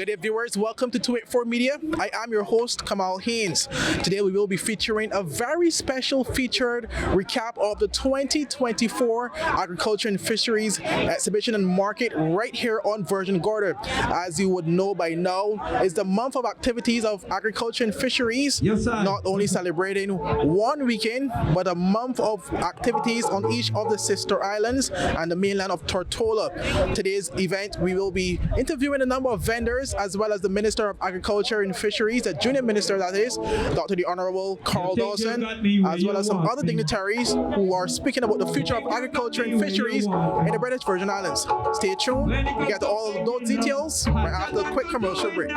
Good day, viewers. Welcome to 284 Media. I am your host, Kamal Haynes. Today we will be featuring a very special featured recap of the 2024 Agriculture and Fisheries Exhibition and Market right here on Virgin Gorda. As you would know by now, it's the month of activities of agriculture and fisheries, not only celebrating one weekend, but a month of activities on each of the sister islands and the mainland of Tortola. Today's event, we will be interviewing a number of vendors as well as the Minister of Agriculture and Fisheries, the junior minister that is, Dr. the Honorable Carl Dawson, as well as some other dignitaries who are speaking about the future of agriculture and fisheries in the British Virgin Islands. Stay tuned, we get all of those details right after a quick commercial break.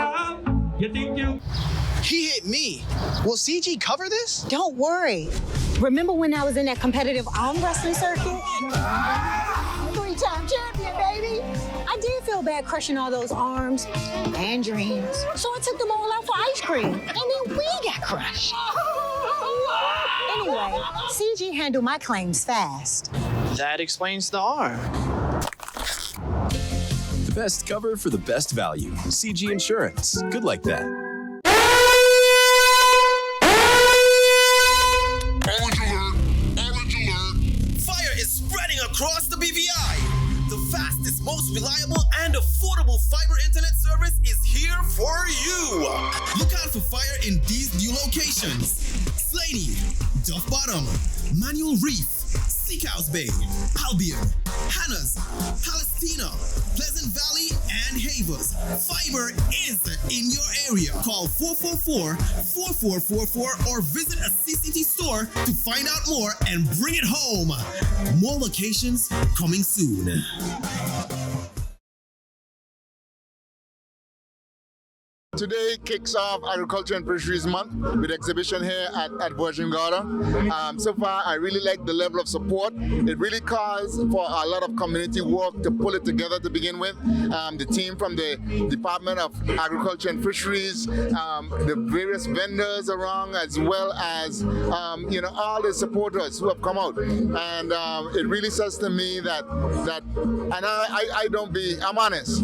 He hit me. Will CG cover this? Don't worry. Remember when I was in that competitive arm wrestling circuit? Three-time champion, baby. I did feel bad crushing all those arms and dreams. So I took them all out for ice cream. And then we got crushed. Anyway, CG handled my claims fast. That explains the arm. The best cover for the best value. CG Insurance. Good like that. Orange alert. Fire is spreading across the BVI. The fastest, most reliable, and affordable fiber internet service is here for you. Look out for fire in these new locations: Slaney, Duff Bottom, Manual Reef, Seacows Bay, Albion, Hannah's, Palestina, Pleasant Valley, and Havers. Fiber is in your area. Call 444-4444 or visit a CCT store to find out more and bring it home. More locations coming soon. Today kicks off Agriculture and Fisheries Month with exhibition here at Virgin Gorda. So far, I really like the level of support. It really calls for a lot of community work to pull it together to begin with. The team from the Department of Agriculture and Fisheries, the various vendors around, as well as all the supporters who have come out. And it really says to me that I'm honest.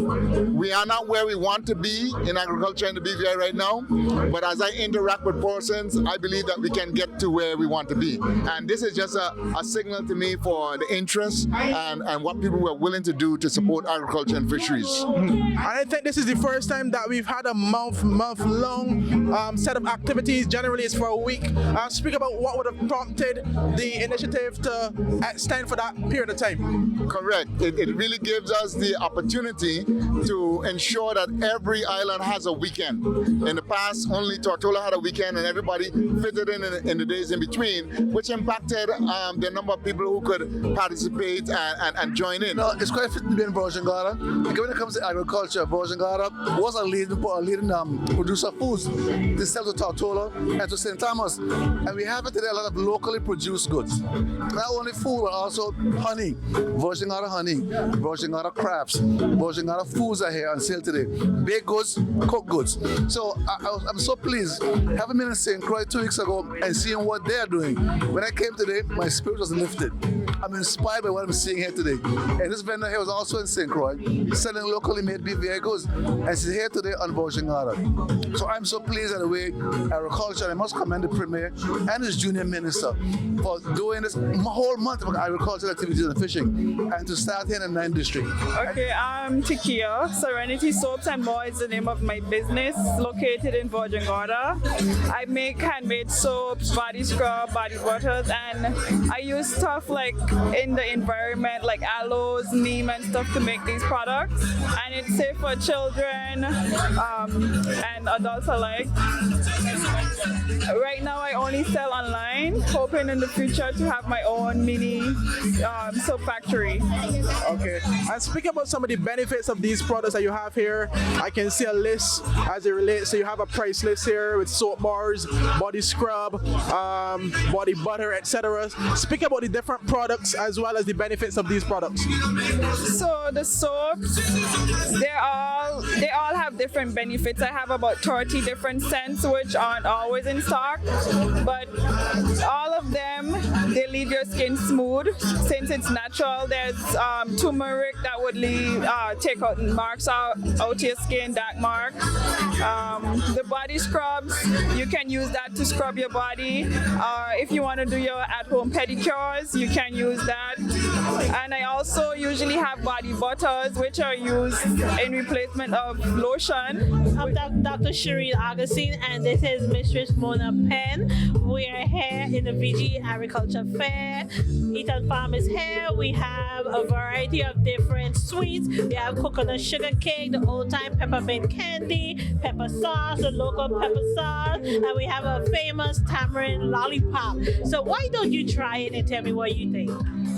We are not where we want to be in agriculture in the BVI right now, but as I interact with persons, I believe that we can get to where we want to be. And this is just a signal to me for the interest and what people were willing to do to support agriculture and fisheries. And I think this is the first time that we've had a month-long set of activities. Generally, it's for a week. Speak about what would have prompted the initiative to extend for that period of time. Correct. It really gives us the opportunity to ensure that every island has a weekend. In the past, only Tortola had a weekend and everybody fitted in the days in between, which impacted the number of people who could participate and join in. It's quite fit to be in Virgin Gorda. When it comes to agriculture, Virgin Gorda was a leading producer of foods to sell to Tortola and to St. Thomas. And we have today a lot of locally produced goods. Not only food, but also honey. Virgin Gorda honey, Virgin Gorda crafts, Virgin Gorda foods are here on sale today. Baked goods, cooked goods. So I'm so pleased having been in St. Croix 2 weeks ago and seeing what they're doing. When I came today, my spirit was lifted. I'm inspired by what I'm seeing here today. And this vendor here was also in St. Croix, selling locally made BVI goods. And she's here today on Virgin Gorda. So I'm so pleased at the way agriculture, and I must commend the Premier and his junior minister for doing this whole month of agricultural activities and fishing, and to start here in the 9th district. Okay, I'm Tikia. Serenity Soaps and More is the name of my business, located in Virgin Gorda. I make handmade soaps, body scrub, body butters, and I use stuff like in the environment, like aloes, neem, and stuff to make these products. And it's safe for children and adults alike. Right now, I only sell online, hoping in the future to have my own mini soap factory. Okay, and speaking about some of the benefits of these products that you have here, I can see a list as it relates. So you have a price list here with soap bars, body scrub, body butter, etc. Speak about the different products as well as the benefits of these products. So the soaps, they all have different benefits. I have about 30 different scents which aren't always in stock, but all of them, they leave your skin skin smooth. Since it's natural, there's turmeric that would take out marks out your skin, dark marks. The body scrubs, you can use that to scrub your body. If you want to do your at-home pedicures, you can use that. And I also usually have body butters, which are used in replacement of lotion. I'm Dr. Shireen Augustine, and this is Mistress Mona Penn. We are here in the VG Agriculture Fair. Eaton Farm is here. We have a variety of different sweets. We have coconut sugar cake, the old-time peppermint candy, pepper sauce, the local pepper sauce, and we have a famous tamarind lollipop. So why don't you try it and tell me what you think?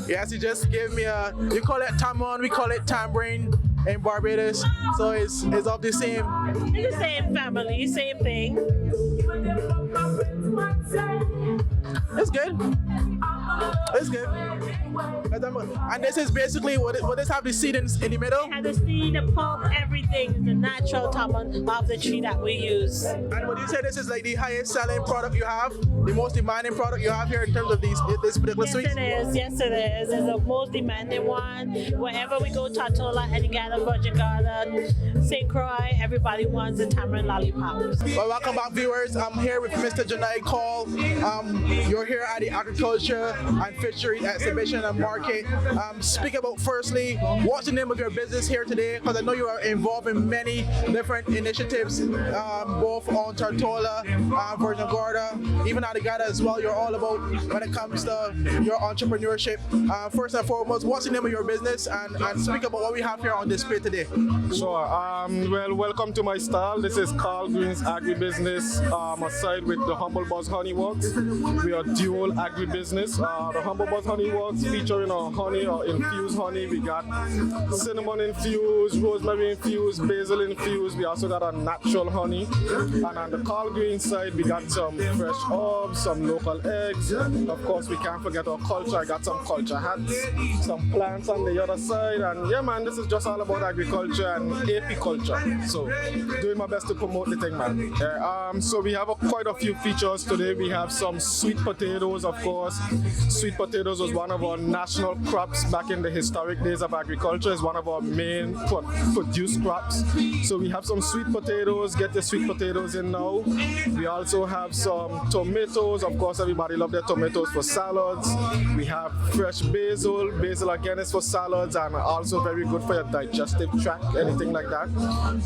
Yes, you just gave me you call it tamarind, we call it tamarind in Barbados. So it's of the same. It's the same family, same thing. It's good. It's good. And this is basically what does have the seed in the middle? It has the seed, the pulp, everything, the natural top of the tree that we use. And would you say this is like the highest selling product you have? The most demanding product you have here in terms of this particular sweet? Yes, it is. It's the most demanding one. Wherever we go, Tortola, Antigua, Virgin Gorda, St. Croix, everybody wants the tamarind lollipops. Well, welcome back, viewers. I'm here with Mr. Janai Call. You're here at the Agriculture and Fisheries Exhibition and Market. Speak about firstly, what's the name of your business here today? Because I know you are involved in many different initiatives, both on Tortola, Virgin Gorda, even Antigua as well. You're all about when it comes to your entrepreneurship. First and foremost, what's the name of your business, and speak about what we have here on display today. Sure. Well, welcome to my stall. This is Carl Green's Agribusiness, aside with the Humble Buzz Honey Works. We are dual agribusiness. The Humble Buzz Honey Works featuring our honey or infused honey. We got cinnamon infused, rosemary infused, basil infused. We also got a natural honey. And on the Carl Green side, we got some fresh herbs, some local eggs. Of course, we can't forget our culture. I got some culture hats, some plants on the other side. And yeah, man, this is just all about agriculture and apiculture. So doing my best to promote the thing, man. So we have quite a few features today. We have some sweet potatoes, of course. Sweet potatoes was one of our national crops back in the historic days of agriculture. It's one of our main produced crops. So we have some sweet potatoes. Get the sweet potatoes in now. We also have some tomatoes. Of course, everybody love their tomatoes for salads. We have fresh basil. Basil again is for salads and also very good for your digestive tract, anything like that.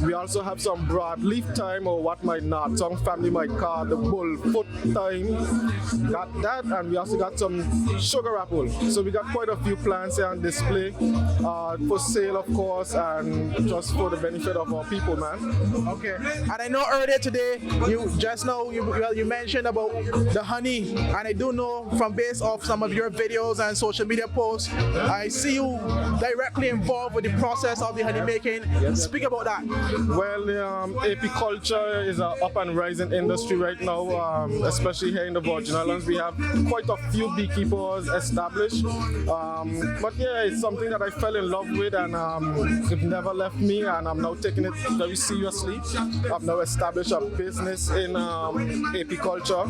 We also have some broadleaf thyme, or what my some family might call the bullfoot thyme. Got that, and we also got some sugar apple. So we got quite a few plants here on display for sale, of course, and just for the benefit of our people, man. Okay. And I know earlier today, you mentioned about the honey, and I do know from based off some of your videos and social media posts, I see you directly involved with the process of the honey making. Speak about that. Well, apiculture is an up and rising industry right now, especially here in the Virgin Islands. We have quite a few beekeepers established, but yeah, it's something that I fell in love with, and it never left me, and I'm now taking it very seriously. I've now established a business in apiculture.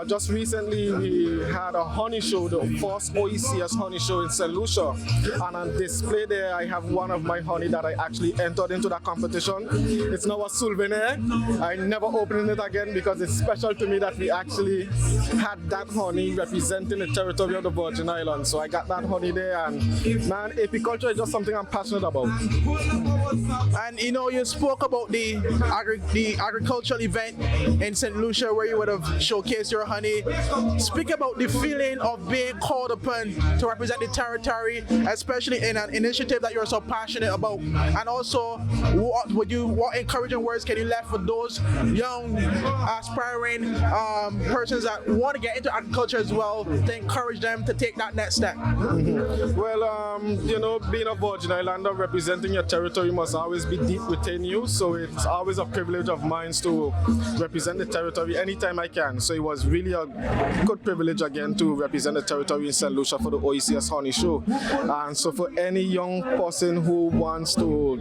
Just recently we had a honey show, the first OECS honey show in St. Lucia, and on display there I have one of my honey that I actually entered into that competition. It's now a souvenir. I never opened it again because it's special to me that we actually had that honey representing the territory of the Virgin Islands. So I got that honey there, and man, apiculture is just something I'm passionate about. And you spoke about the agricultural event in St. Lucia where you would have showcased your honey. Speak about the feeling of being called upon to represent the territory, especially in an initiative that you're so passionate about. And also, what encouraging words can you left for those young aspiring persons that want to get into agriculture as well, to encourage them to take that next step? Well, being a Virgin Islander, representing your territory must always be deep within you. So it's always a privilege of mine to represent the territory anytime I can. So it was really a good privilege again to represent the territory in St. Lucia for the OECS Honey Show. And so for any young person who wants to,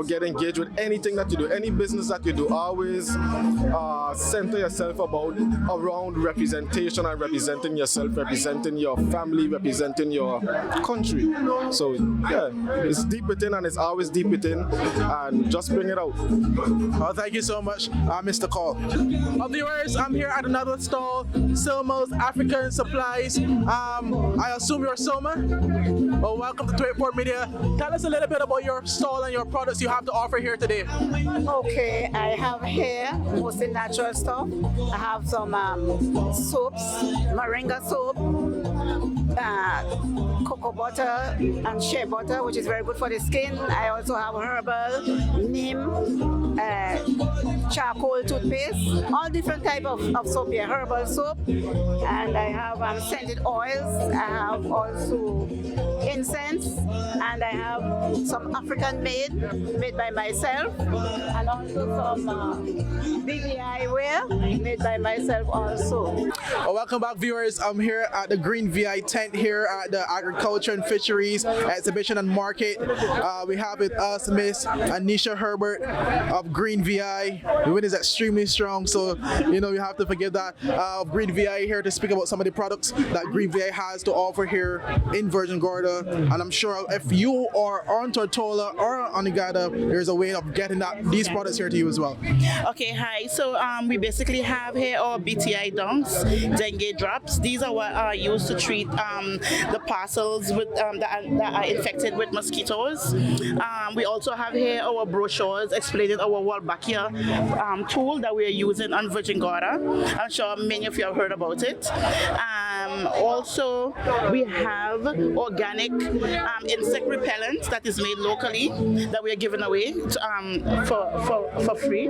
get engaged with anything that you do, any business that you do, always center yourself around representation and representing yourself, representing your family, representing your country. So yeah, it's deep within and it's always deep within, and just bring it out. Oh, thank you so much, Mr. Call. Viewers, I'm here at another stall, Silma's African Supplies. I assume you're Silma? Well, welcome to 24 Media. Tell us a little bit about your stall and your products you have to offer here today. Okay, I have here mostly natural stuff. I have some soaps, moringa soap, cocoa butter and shea butter, which is very good for the skin. I also have herbal, neem, charcoal toothpaste, all different type of soap here, herbal soap. And I have scented oils. I have also incense, and I have some African made by myself, and also some BVI wear made by myself also. Well, welcome back, viewers. I'm here at the Green VI tent here at the Agriculture and Fisheries Exhibition and Market. We have with us Miss Anisha Herbert of Green VI. The wind is extremely strong, so you have to forgive that. Green VI here to speak about some of the products that Green VI has to offer here in Virgin Gorda. And I'm sure if you are on Tortola or on the Gorda, there's a way of getting these products here to you as well. Okay, hi. So we basically have here our BTI dunks, dengue drops. These are what are used to treat the parcels with that are infected with mosquitoes. We also have here our brochures explaining our Wolbachia tool that we are using on Virgin Gorda. I'm sure many of you have heard about it. Also, we have organic insect repellent that is made locally that we are giving away for free.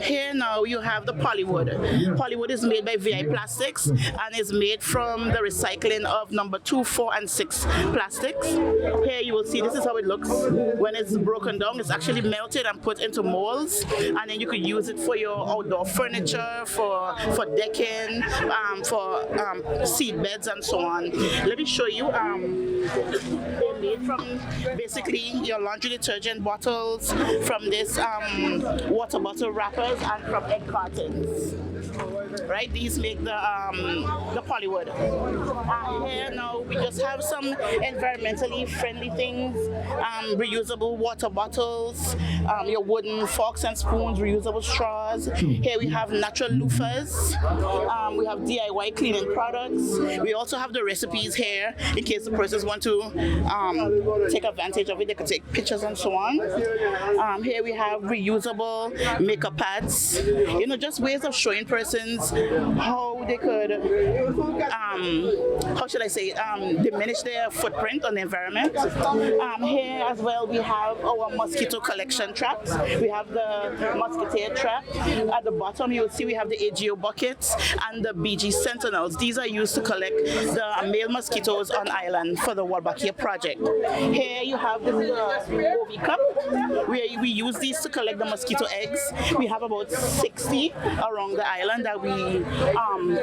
Here now you have the polywood. Polywood is made by VI Plastics and is made from the recycling of number 2, 4, and 6 plastics. Here you will see this is how it looks when it's broken down. It's actually melted and put into molds, and then you could use it for your outdoor furniture, for decking, for seed beds and so on. Let me show you. They're made from basically your laundry detergent bottles, from this water bottle wrappers, and from egg cartons. Right, these make the polywood. Here now we just have some environmentally friendly things, reusable water bottles, your wooden forks and spoons, reusable straws. Here we have natural loofahs. We have DIY cleaning products. We also have the recipes here in case the persons want to take advantage of it. They could take pictures and so on. Here we have reusable makeup pads. Just ways of showing persons how they could, how should I say, diminish their footprint on the environment. Here as well we have our mosquito collection traps. We have the mosquitoe trap. At the bottom you will see we have the AGO buckets and the BG sentinels. These are used to collect the male mosquitoes on island for the Wolbachia project. Here you have this OV cup where we use these to collect the mosquito eggs. We have about 60 around the island that we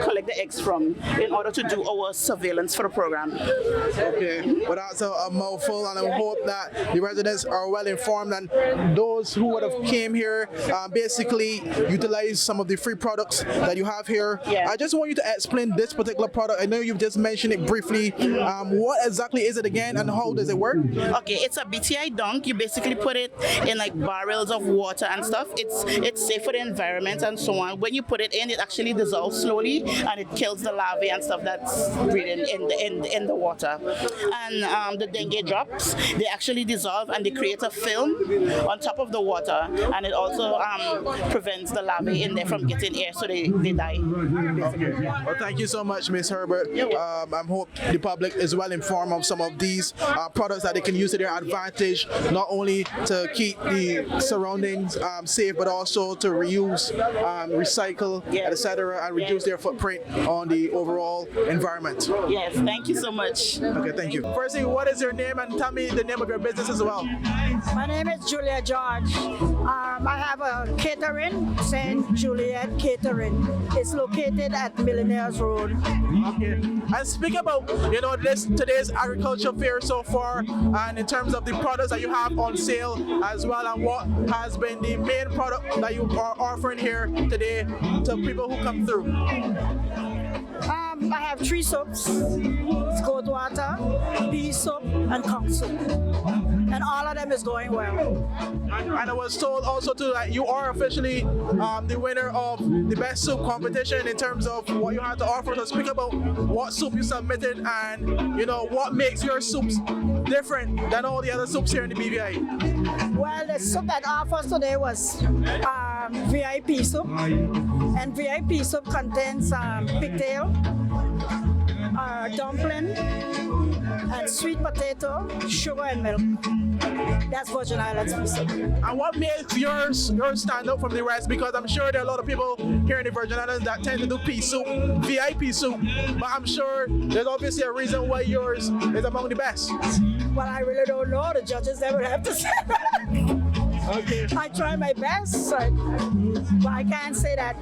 collect the eggs from in order to do our surveillance for the program. Okay, but that's a mouthful, and I hope that the residents are well informed, and those who would have came here basically utilize some of the free products that you have here. Yeah. I just want you to explain this particular product. I know you've just mentioned it briefly. What exactly is it again, and how does it work? Okay, it's a BTI dunk. You basically put it in like barrels of water and stuff. It's safe for the environment and so on. When you put it in, it actually dissolves slowly and it kills the larvae and stuff that's breeding in the water. And the dengue drops, they actually dissolve and they create a film on top of the water, and it also prevents the larvae in there from getting air, so they die. Okay. Well, thank you so much, Ms. Herbert. I hope the public is well informed of some of these products that they can use to their advantage, not only to keep the surroundings safe, but also to reuse, recycle, etc., and reduce their footprint on the overall environment. Yes, thank you so much. Okay, thank you. Firstly, what is your name, and tell me the name of your business as well. My name is Julia George. I have a catering, St. Juliet Catering. It's located at Millionaires Road. Okay. And speak about, today's agriculture fair so far, and in terms of the products that you have on sale as well, and what has been the main product that you are offering here today to people who come through. I have 3 soaps. It's goat water, pea soap, and conch soup. And all of them is going well. And I was told also too that you are officially the winner of the best soup competition in terms of what you had to offer. So speak about what soup you submitted and what makes your soups different than all the other soups here in the BVI. Well, the soup that I offered today was VIP soup. And VIP soup contains pigtail, dumpling, and sweet potato, sugar and milk. That's Virgin Islands pea soup. And what makes yours stand out from the rest? Because I'm sure there are a lot of people here in the Virgin Islands that tend to do pea soup, VIP soup, but I'm sure there's obviously a reason why yours is among the best. Well, I really don't know. The judges never have to say that. Okay. I try my best, but I can't say that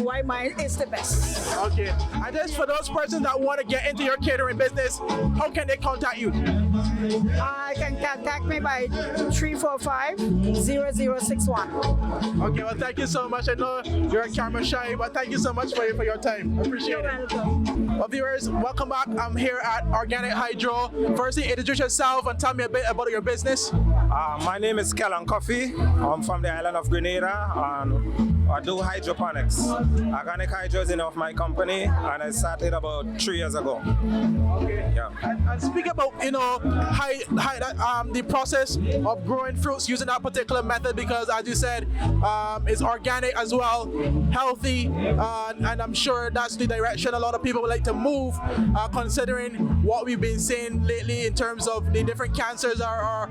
why mine is the best. Okay. And just for those persons that want to get into your catering business, how can they contact you? I can contact me by 345-0061. Okay, well, thank you so much. I know you're camera shy, but thank you so much for your time. I appreciate it. You're welcome. Well, viewers, welcome back. I'm here at Organic Hydro. Firstly, introduce yourself and tell me a bit about your business. My name is Kellan Coffee. I'm from the island of Grenada and I do hydroponics. Organic Hydro is the name of my company and I started about 3 years ago. Okay. Yeah. And speak about the process of growing fruits using that particular method, because as you said, it's organic as well, healthy, and I'm sure that's the direction a lot of people would like to move, considering what we've been seeing lately in terms of the different cancers are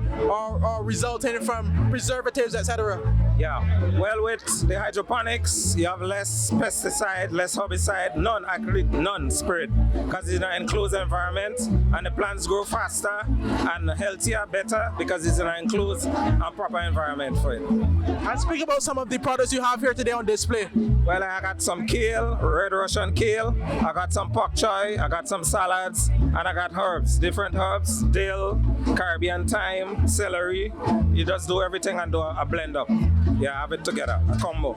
resulting from preservatives, etc. Yeah, well, with the hydroponics, you have less pesticide, less herbicide, none sprayed, because it's in an enclosed environment and the plants grow faster and healthier, better, because it's in an enclosed and proper environment for it. And speak about some of the products you have here today on display. Well, I got some kale, red Russian kale, I got some pak choy, I got some salads, and I got herbs, different herbs, dill, Caribbean thyme, celery. You just do everything and do a blend up. Yeah, have it together, a combo.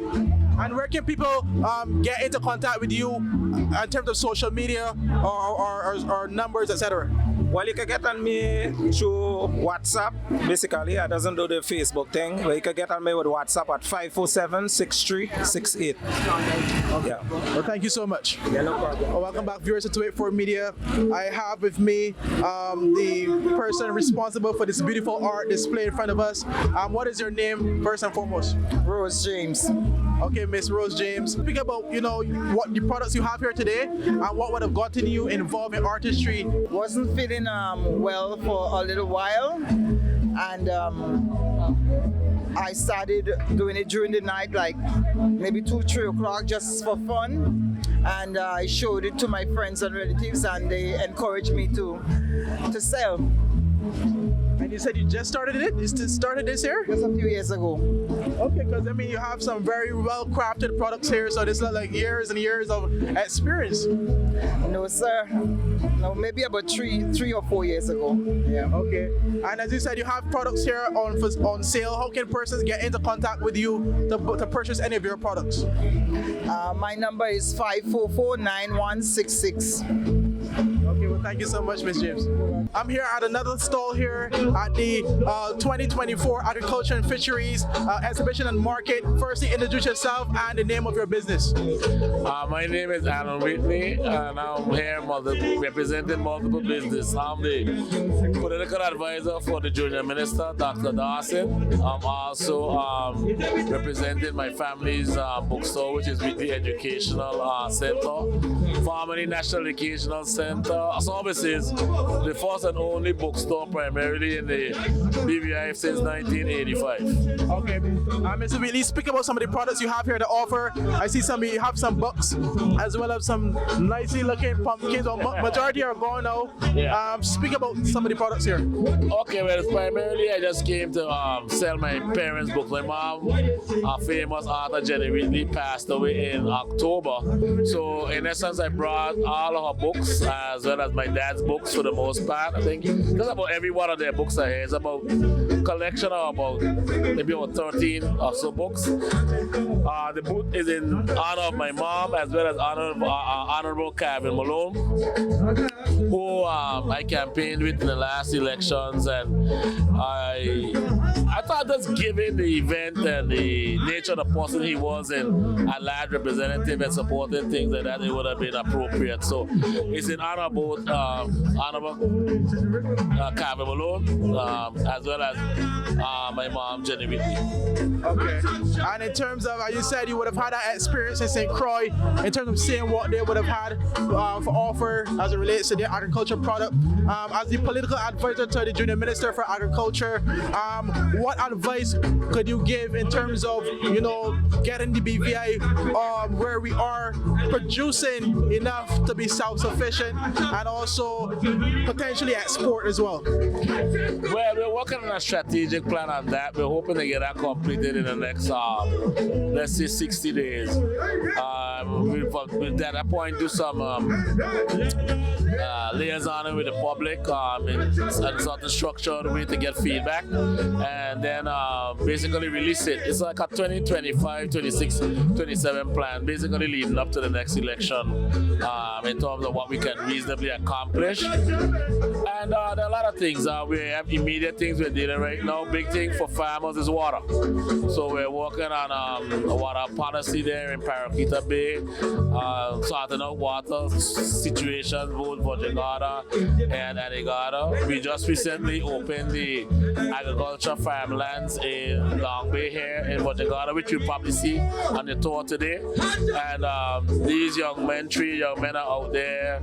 And where can people get into contact with you in terms of social media or numbers, etc.? Well, you can get on me through WhatsApp. Basically, I doesn't do the Facebook thing, but you can get on me with WhatsApp at 547-6368. Yeah. Well, thank you so much. Yeah, no problem. Well, welcome back, viewers, to 284 Media. I have with me the person responsible for this beautiful art display in front of us. What is your name, first and foremost? Rose James. Okay, Miss Rose James. Speak about, what the products you have here today and what would have gotten you involved in artistry. Wasn't feeling well for a little while, and I started doing it during the night, like maybe 2-3 o'clock, just for fun. And I showed it to my friends and relatives, and they encouraged me to sell. And you said you just started it? You started this here? Just a few years ago. Okay, because you have some very well crafted products here, so this is like years and years of experience. No, sir. No, maybe about 3 or 4 years ago. Yeah. Okay. And as you said, you have products here on sale. How can persons get into contact with you to purchase any of your products? My number is 544-9166. Okay, well, thank you so much, Ms. James. I'm here at another stall here at the 2024 Agriculture and Fisheries Exhibition and Market. Firstly, introduce yourself and the name of your business. My name is Alan Whitney, and I'm here representing multiple businesses. I'm the political advisor for the Junior Minister, Dr. Dawson. I'm also representing my family's bookstore, which is with the Educational Center, Farming National Educational Center, Services, the first and only bookstore primarily in the BVI since 1985. Okay. Mr. Wheatley, speak about some of the products you have here to offer. I see you have some books as well as some nicely looking pumpkins. Majority are gone now. Yeah. Speak about some of the products here. Okay, well, primarily I just came to sell my parents' books. My mom, a famous author, Jenny Wheatley, passed away in October. So in essence, I brought all of her books as well as my dad's books for the most part. I think just about every one of their books are here. It's about a collection of about maybe about 13 or so books. The book is in honor of my mom as well as honor of Honorable Calvin Malone, who I campaigned with in the last elections, and I thought just given the event and the nature of the person he was and a large representative and supporting things like that, it would have been appropriate. So it's in honor of both Honorable Calvin Malone as well as my mom, Jenny Wheatley. Okay. And in terms of, you said you would have had that experience in St. Croix, in terms of seeing what they would have had for offer as it relates to their agriculture product. As the political advisor to the Junior Minister for Agriculture, what advice could you give in terms of, getting the BVI where we are producing enough to be self-sufficient and also potentially export as well? Well, we're working on a strategic plan on that. We're hoping to get that completed in the next, let's say, 60 days. We'll at that point do some liaison with the public in a certain structured way to get feedback, and then basically release it. It's like a 2025, 26, 27 plan, basically leading up to the next election in terms of what we can reasonably accomplish. And there are a lot of things. We have immediate things we're dealing right now. Big thing for farmers is water. So we're working on a water policy there in Paraquita Bay, sorting out water situations both for Gorda and Gorda. We just recently opened the agriculture farmlands in Long Bay here in Gorda, which you'll probably see on the tour today. And these three young men are out there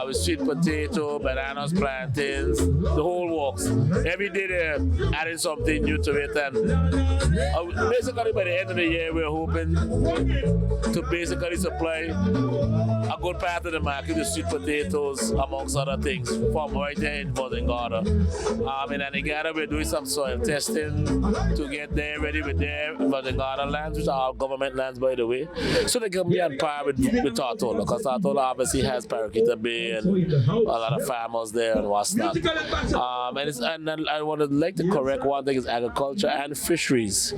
with sweet potato, bananas, plantains, the whole works. Every day they're adding something new to it, and basically by the end of the year we're hoping to basically supply a good part of the market with sweet potatoes amongst other things from right there in Gorda. In Anegada we're doing some soil testing to get there ready with their Gorda lands, which are our government lands by the way, so they can be on par with Tortola, because Tortola obviously has Paraquita Bay and a lot of farmers there and what's not. And I would like to correct one thing, is agriculture and fisheries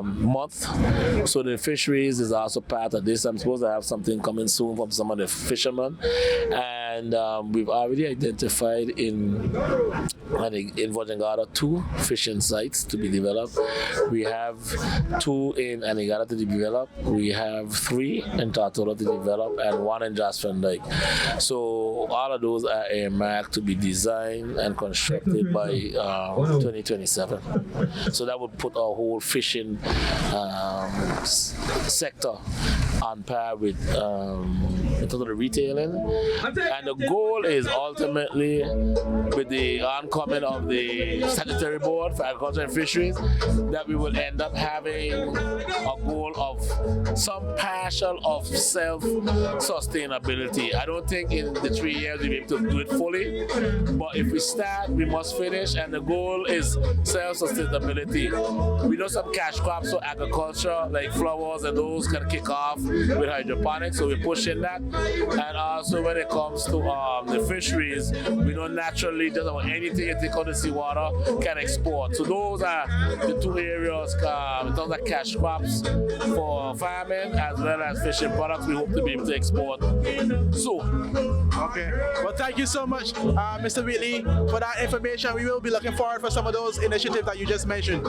month. So the fisheries is also part of this. I'm supposed to have something coming soon from some of the fishermen, and we've already identified in Gorda 2 fishing sites to be developed. We have 2 in Anegada to be developed. We have 3 in Tortola to develop and 1 in Jasper Dyke. So all of those are earmarked to be designed and constructed by 2027. So that would put our whole fishing sector on par with in terms of the retailing. And the goal is ultimately, with the oncoming of the Statutory Board for Agriculture and Fisheries, that we will end up having a goal of some partial of self-sustainability. I don't think in the 3 years we'll be able to do it fully, but if we start, we must finish, and the goal is self-sustainability. We know some cash crops for agriculture, like flowers, and those can kick off with hydroponics, so we're pushing that. And also when it comes to the fisheries, we know naturally just about anything you take out of the seawater can export. So those are the 2 areas in terms of cash crops for farming as well as fishing products we hope to be able to export soon. Okay. Well, thank you so much, Mr. Wheatley, for that information. We will be looking forward for some of those initiatives that you just mentioned.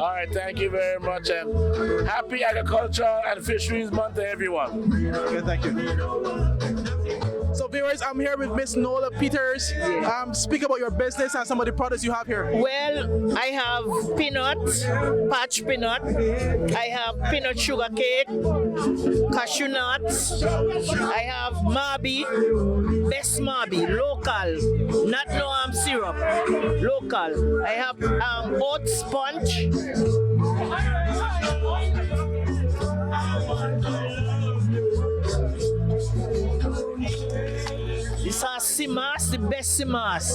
All right, thank you very much, and happy Agriculture and Fisheries Month to everyone. Okay, thank you. So, viewers, viewers, I'm here with Miss Nola Peters. Speak about your business and some of the products you have here. Well, I have peanut, patch peanut. I have peanut sugar cake, cashew nuts. I have Marby, best Marby, local, not no syrup, local. I have oat sponge. This is Simas, the best Simas.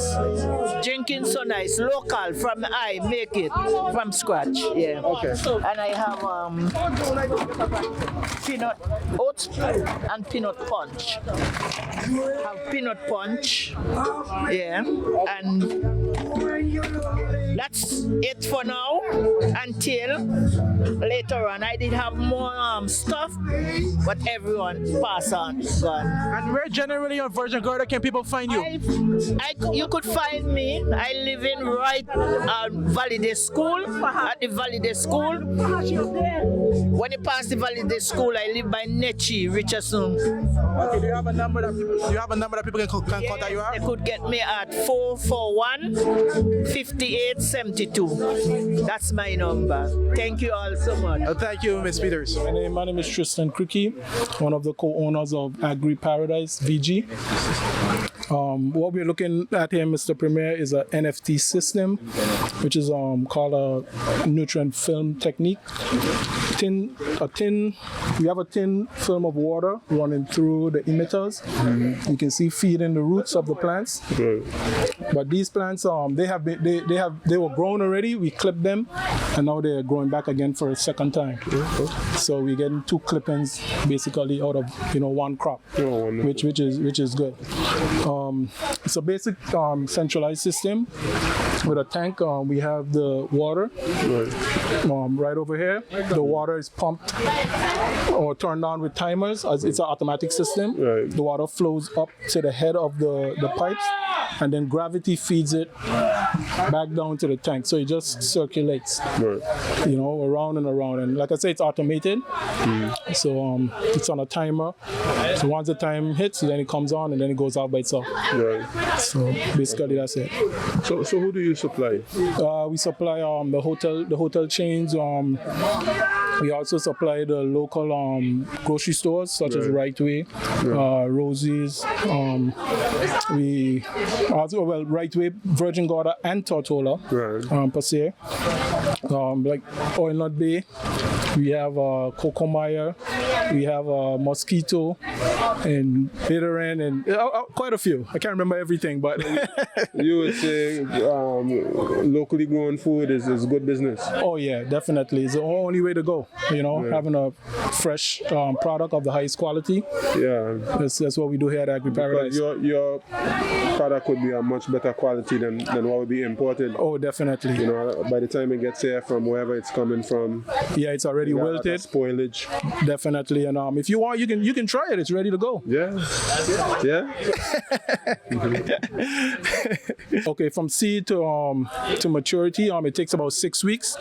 Drinking so nice, local from I make it from scratch. Yeah. Okay. And I have peanut oats and peanut punch. Have peanut punch. Yeah. And that's it for now until later on. I did have more stuff, but everyone pass on. Gone. And where generally on Virgin Gorda can people find you? You could find me. I live in right Valley Day School, at the Valley Day School. When you pass the Valley Day School, I live by Nechi, Richardson. Okay, do you have a number that people can contact you at? They could get me at 441-5872. That's my number. Thank you all so much. Thank you, Ms. Peters. My name is Tristan Cricky, one of the co-owners of Agri Paradise VG. What we're looking at here, Mr. Premier, is an NFT system, which is called a nutrient film technique. We have a thin film of water running through the emitters. You can see feeding the roots of the plants. But these plants, they were grown already. We clipped them, and now they're growing back again for a second time. So we're getting 2 clippings basically out of one crop, which is good. It's a basic centralized system with a tank. We have the water right over here. The water is pumped or turned on with timers, as it's an automatic system. The water flows up to the head of the pipes, and then gravity feeds it back down to the tank. So it just circulates, around and around. And like I say, it's automated. So it's on a timer. So once the time hits, then it comes on and then it goes out by itself. So basically that's it. So who do you supply? We supply the hotel chains. We also supply the local grocery stores such as Rightway, Rosie's. We also Rightway, Virgin Gorda, and Tortola per se. Like Oil Nut Bay. We have Coco Meyer. We have Mosquito and Bitteren and quite a few. I can't remember everything, but you would say locally grown food is good business. Oh yeah, definitely. It's the only way to go. Having a fresh product of the highest quality. Yeah, that's what we do here at Agri Paradise. Your product would be a much better quality than what would be imported. Oh, definitely. By the time it gets here from wherever it's coming from. Yeah, it's already wilted. Spoilage. Definitely, and if you want, you can try it. It's ready to go. Yeah. Okay, from seed to maturity, it takes about 6 weeks,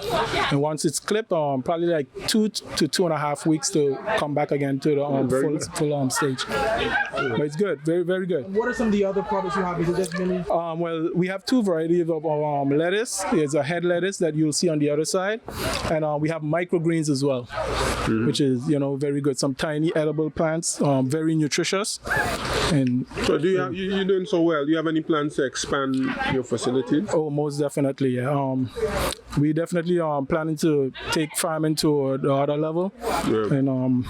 and once it's clipped, probably like 2 to 2.5 weeks to come back again to the full stage. But it's good, very very good. What are some of the other products you have? Is it just mainly? Well, we have 2 varieties of lettuce. There's a head lettuce that you'll see on the other side, and we have microgreens as well, which is very good. Some tiny edible plants, very nutritious. And so you're doing so well. Do you have any plans to expand your facilities? Oh, most definitely. Yeah. We definitely planning to take farming to the other level, and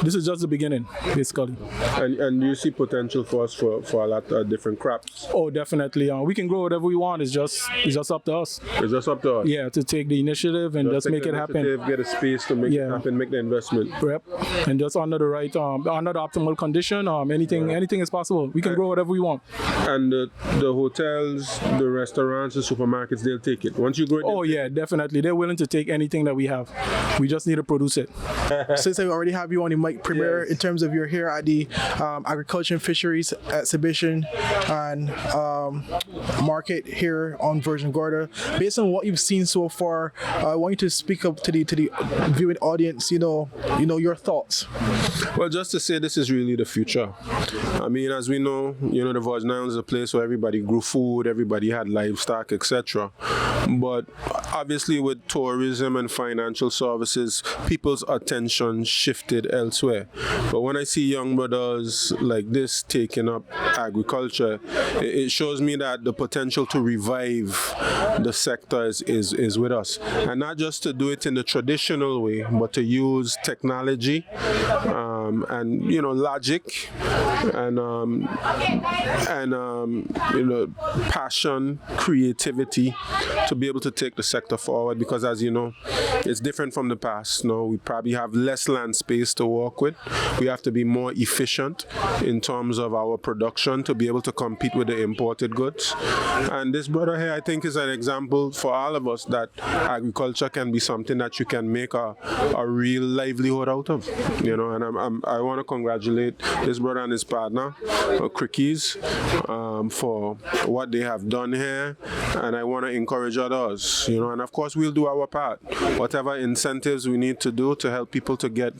this is just the beginning, basically. And you see potential for us for a lot of different crops. Oh, definitely. We can grow whatever we want. It's just up to us. It's just up to us. Yeah, to take the initiative and just make it happen. Get a space to make it happen, make the investment. Yep. And just under the right, under the optimal condition, anything is possible. We can grow whatever we want. And the hotels, the restaurants, the supermarkets, they'll take it. Once you grow it. Oh yeah, definitely. They're willing to take anything that we have. We just need to produce it. Since I already have you on the mic, Premier, in terms of you're here at the Agriculture and Fisheries Exhibition and market here on Virgin Gorda, based on what you've seen so far, I want you to speak up to the viewing audience, your thoughts? Well, just to say this is really the future. I mean, as we know, the Virgin Islands is a place where everybody grew food, everybody had livestock, etc. But obviously with tourism and financial services, people's attention shifted elsewhere. But when I see young brothers like this taking up agriculture, it shows me that the potential to revive the sector is with us. And not just to do it in the traditional way, but to use technology and logic and passion, creativity to be able to take the sector forward, because as you know, it's different from the past. We probably have less land space to work with. We have to be more efficient in terms of our production to be able to compete with the imported goods. And this brother here, I think, is an example for all of us that agriculture can be something that you can make a real livelihood out of. And I want to congratulate this brother and his partner, Fisheries, for what they have done here, and I want to encourage others. And of course we'll do our part. Whatever incentives we need to do to help people to get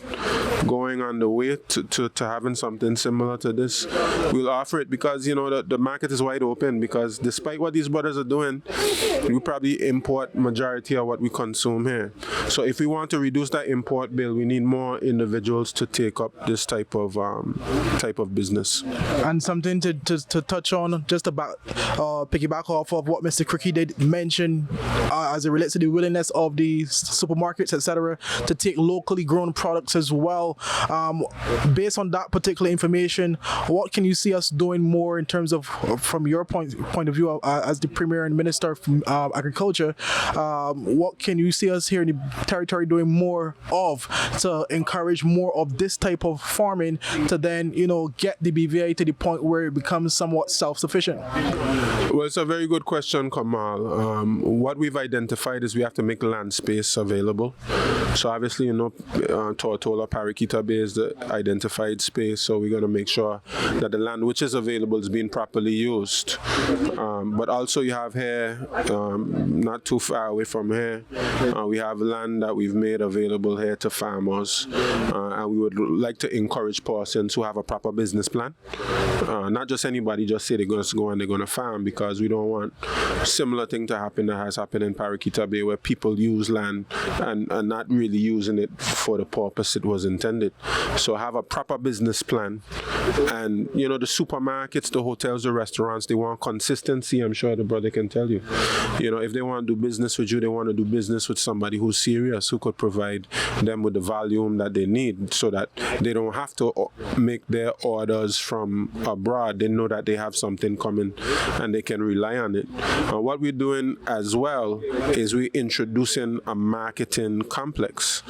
going on the way to having something similar to this, we'll offer it, because the market is wide open. Because despite what these brothers are doing, we probably import majority of what we consume here. So if we want to reduce that import bill, we need more individuals to take up this type of business. And something to touch on, just about piggyback off of what Mr. Cricky did mention as it relates to the willingness of the supermarkets, etc., to take locally grown products as well. Based on that particular information, what can you see us doing more in terms of, from your point of view as the Premier and Minister of Agriculture, what can you see us here in the territory doing more of to encourage more of this type of farming to then, get the BVI to the point where it becomes somewhat self-sufficient? Well, it's a very good question, Kamal. What we've identified is we have to make land space available. So obviously, Tortola, Paraquita Bay is the identified space, so we're going to make sure that the land which is available is being properly used. But also you have here, not too far away from here, we have land that we've made available here to farmers, and we would like to encourage persons who have a proper business plan. Not just anybody just say they're going to go and they're going to farm, because we don't want similar thing to happen that has happened in Paraquita Bay, where people use land and not really using it for the purpose it was intended. So have a proper business plan. And the supermarkets, the hotels, the restaurants, they want consistency. I'm sure the brother can tell you. If they want to do business with you, they want to do business with somebody who's serious, who could provide them with the volume that they need, so that they don't have to make their orders from abroad. They know that they have something coming and they can rely on it. What we're doing as well is we're introducing a marketing complex.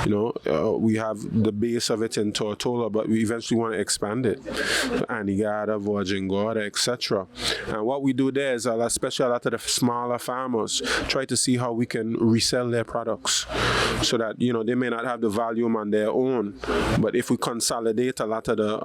We have the base of it in Tortola, but we eventually want to expand it to Antigua, Virgin Gorda, etc. And what we do there is, especially a lot of the smaller farmers, try to see how we can resell their products, so that they may not have the volume on their own, but if we consolidate a lot of the,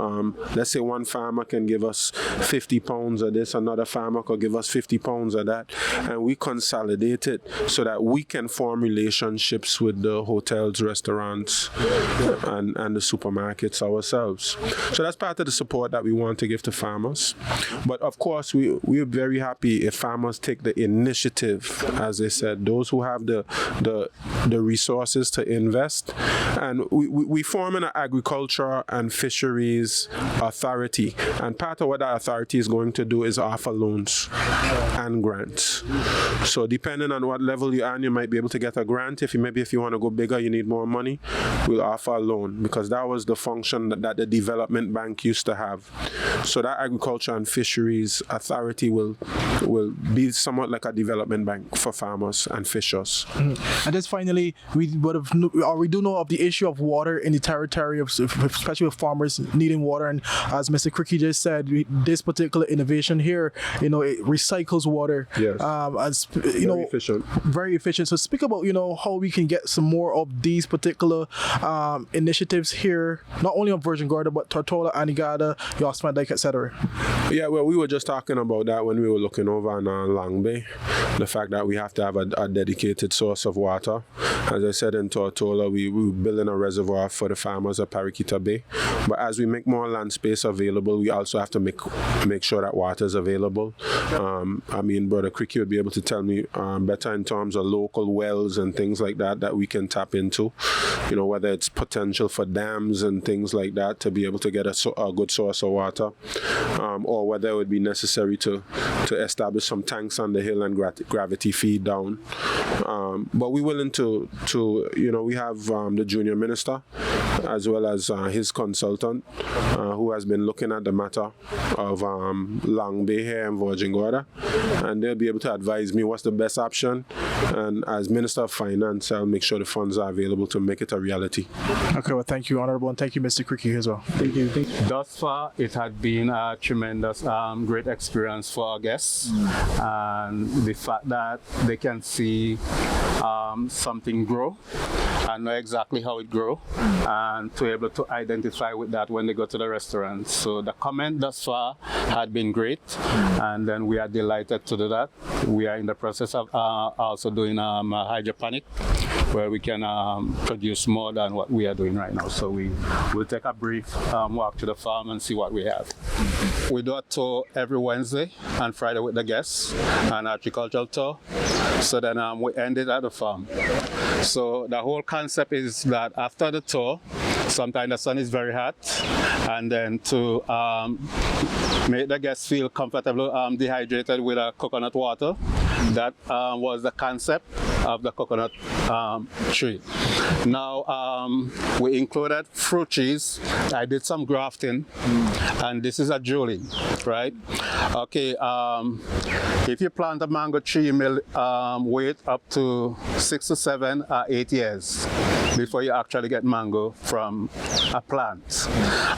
let's say one farmer can give us 50 pounds of this, another farmer could give us 50 pounds of that, and we consolidate it so that we can form relationships with the hotels, restaurants, and the supermarkets ourselves. So that's part of the support that we want to give to farmers. But of course, we're very happy if farmers take the initiative, as I said, those who have the resources to invest. And we form an agriculture and fisheries authority. And part of what that authority is going to do is offer loans and grants. So depending on what level you are, you might be able to get a grant. If you want to go bigger, you need more money, we'll offer a loan, because that was the function that the development bank used to have. So that agriculture and fisheries authority will be somewhat like a development bank for farmers and fishers. And just finally, we do know of the issue of water in the territory area, especially with farmers needing water. And as Mr. Cricky just said, this particular innovation here, it recycles water. Yes. Very efficient. Very efficient. So speak about, how we can get some more of these particular initiatives here, not only on Virgin Gorda, but Tortola, Anegada, Yosemite Lake, etc. Yeah, well, we were just talking about that when we were looking over on Long Bay, the fact that we have to have a dedicated source of water. As I said, in Tortola, we're building a reservoir for the farmers at Paraquita Bay. But as we make more land space available, we also have to make sure that water is available. Brother Cricky would be able to tell me better in terms of local wells and things like that we can tap into. Whether it's potential for dams and things like that to be able to get a good source of water, or whether it would be necessary to establish some tanks on the hill and gravity feed down. But we're willing to we have the junior minister as well as his consultant who has been looking at the matter of Long Bay here in Virgin Gorda, and they'll be able to advise me what's the best option, and as Minister of Finance I'll make sure the funds are available to make it a reality. Okay, well, thank you, Honorable, and thank you, Mr. Cricky, as well. Thank you. Thus far, it had been a tremendous, great experience for our guests, and the fact that they can see something grow and know exactly how it grows, and to be able to identify with that when they go to the restaurant. So the comment thus far had been great, and then we are delighted to do that. We are in the process of also doing a hydroponic, where we can produce more than what we are doing right now. So we will take a brief walk to the farm and see what we have. We do a tour every Wednesday and Friday with the guests, an horticultural tour. So then we end it at the farm. So the whole concept is that after the tour, sometimes the sun is very hot, and then to make the guests feel comfortable, dehydrated with coconut water. That was the concept of the coconut tree. Now we included fruit trees. I did some grafting, and this is a drilling, right? Okay, if you plant a mango tree, you may wait up to 6 to 7 or 8 years before you actually get mango from a plant.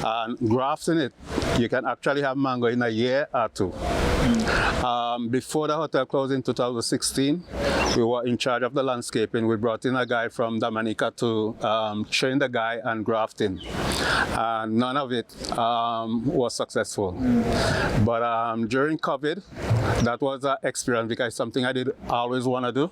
And grafting it, you can actually have mango in a year or two. Before the hotel closed in 2016, we were in charge of the landscaping. We brought in a guy from Dominica to train the guy on grafting, and none of it was successful. But during COVID, that was an experience because it's something I did always want to do.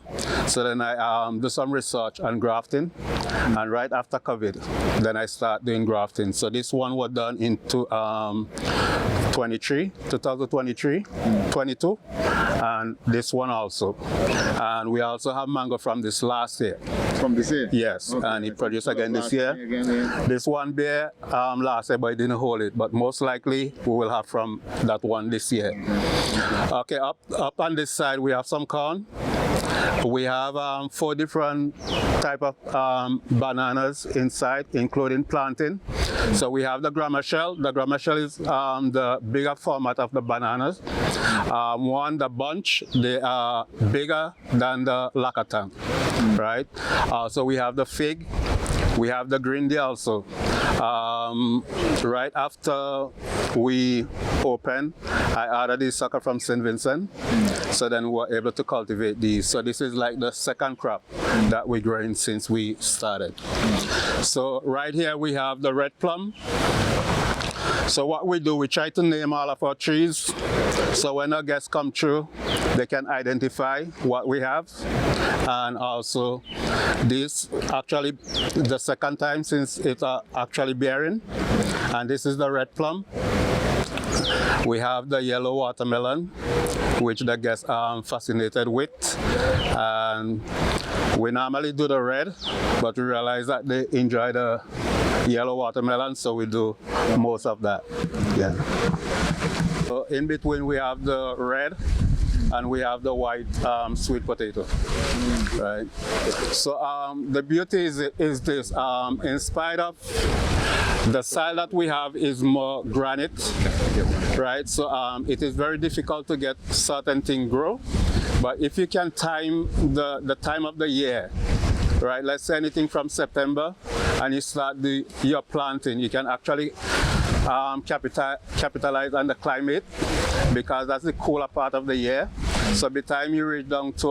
So then I do some research on grafting, and right after COVID, then I start doing grafting. So this one was done in 2023, 22, and this one also. And we also have mango from this last year. From this year? Yes, okay. And it produced again this year. This one bear last year, but it didn't hold it. But most likely we will have from that one this year. Okay, up on this side we have some corn. We have 4 different type of bananas inside, including plantain. So we have the grama shell. The grama shell is the bigger format of the bananas. The bunch, they are bigger than the lacatang, right? So we have the fig. We have the green tea also. Right after we opened, I ordered this sucker from St. Vincent. So then we were able to cultivate these. So this is like the second crop that we're growing since we started. So right here we have the red plum. So what we do, we try to name all of our trees. So when our guests come through, they can identify what we have. And also this actually the second time since it's actually bearing. And this is the red plum. We have the yellow watermelon, which the guests are fascinated with. And we normally do the red, but we realize that they enjoy the yellow watermelon, so we do most of that. Yeah. So in between we have the red and we have the white sweet potato, right? So the beauty is this, in spite of the soil that we have is more granite, right? So it is very difficult to get certain things grow, but if you can time the time of the year, right? Let's say anything from September and you start your planting, you can actually capitalize on the climate, because that's the cooler part of the year. So by the time you reach down to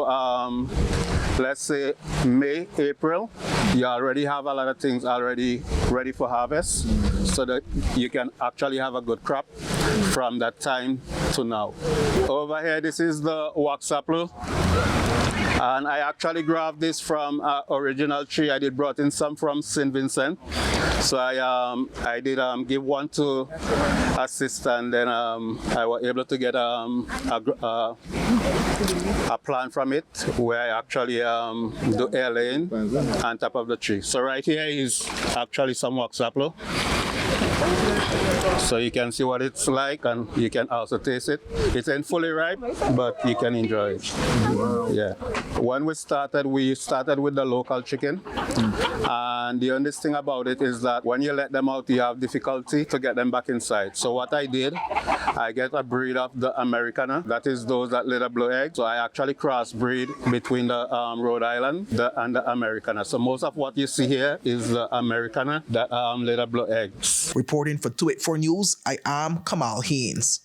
let's say May, April, you already have a lot of things already ready for harvest, so that you can actually have a good crop from that time to now. Over here, this is the wax apple, and I actually grabbed this from original tree. I did brought in some from St. Vincent, so I did give one to assist, and then I was able to get a plant from it where I actually do air laying on top of the tree. So right here is actually some wax apple. So you can see what it's like, and you can also taste it. It ain't fully ripe, but you can enjoy it. Yeah. When we started with the local chicken, and the only thing about it is that when you let them out, you have difficulty to get them back inside. So what I did, I get a breed of the Americana, that is those that lay the blue egg. So I actually crossbreed between the Rhode Island and the Americana. So most of what you see here is the Americana that lay the blue eggs. Reporting for 284 News, I am Kamal Haynes.